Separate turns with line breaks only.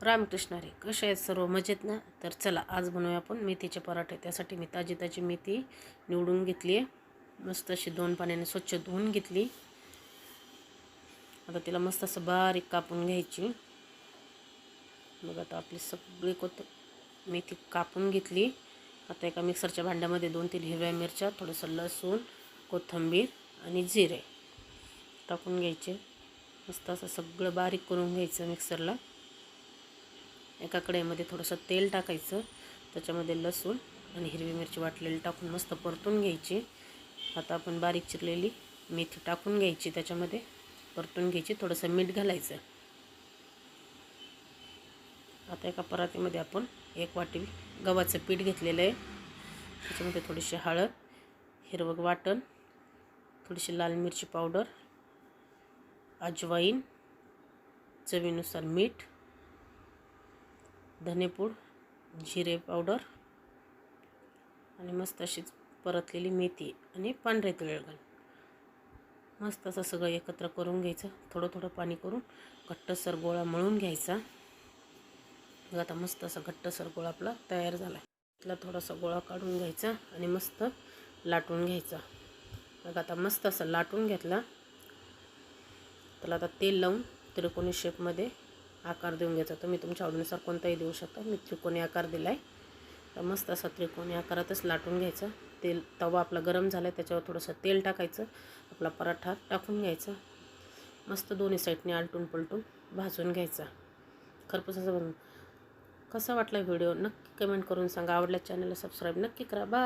रामकृष्ण हरी. कसे आहेत सर्व? मजेत ना? तर चला आज बनवूया आपण मेथीचे पराठे. त्यासाठी मी ताजी ताजी मेथी निवडून घेतली आहे. मस्त अशी 2 पाण्याने स्वच्छ धुवून घेतली. आता तिला मस्त असं बारीक कापून घ्यायची. मग आता आपली सगळी मेथी कापून घेतली. आता एका मिक्सरच्या भांड्यामध्ये 2-3 हिरव्या मिरच्या, थोडंसं लसूण, कोथिंबीर आणि जिरे टाकून घ्यायचे. मस्त असं सगळं बारीक करून घ्यायचं मिक्सरला. एका कढईमध्ये थोडंसं तेल टाकायचं, त्याच्यामध्ये लसूण आणि हिरवी मिरची वाटलेली टाकून मस्त परतून घ्यायची. आता आपण बारीक चिरलेली मेथी टाकून घ्यायची, त्याच्यामध्ये परतून घ्यायची. थोडंसं मीठ घालायचं. आता एका परातीमध्ये आपण 1 वाटी गव्हाचं पीठ घेतलेलं आहे. त्याच्यामध्ये थोडीशी हळद, हिरवं वाटण, थोडीशी लाल मिरची पावडर, अजवाईन, चवीनुसार मीठ, धनेपूड, जिरे पावडर आणि मस्त अशी परतलेली मेथी आणि पांढरे तीळ घालून मस्त असं सगळं एकत्र करून घ्यायचं. थोडं थोडं पाणी करून घट्टसर गोळा मळून घ्यायचा. मग आता मस्त असा घट्टसर गोळा आपला तयार झाला. त्याला थोडासा गोळा काढून घ्यायचा आणि मस्त लाटून घ्यायचा. मग आता मस्त असं लाटून घेतला. त्याला आता तेल लावून त्रिकोणी शेपमध्ये आकार देऊन घ्यायचा. तुम्ही तुमच्या आवडीनुसार कोणताही देऊ शकता. मी त्रिकोणी आकार दिला आहे. तर मस्त असा त्रिकोणी आकारातच लाटून घ्यायचा. तवा आपला गरम झाला आहे, त्याच्यावर थोडंसं तेल टाकायचं. आपला पराठा टाकून घ्यायचा. मस्त दोन्ही साईडने आलटून पलटून भाजून घ्यायचा. खरपूस असं बनवून. कसा वाटला व्हिडिओ नक्की कमेंट करून सांगा. आवडल्या चॅनलला सबस्क्राईब नक्की करा. बाय.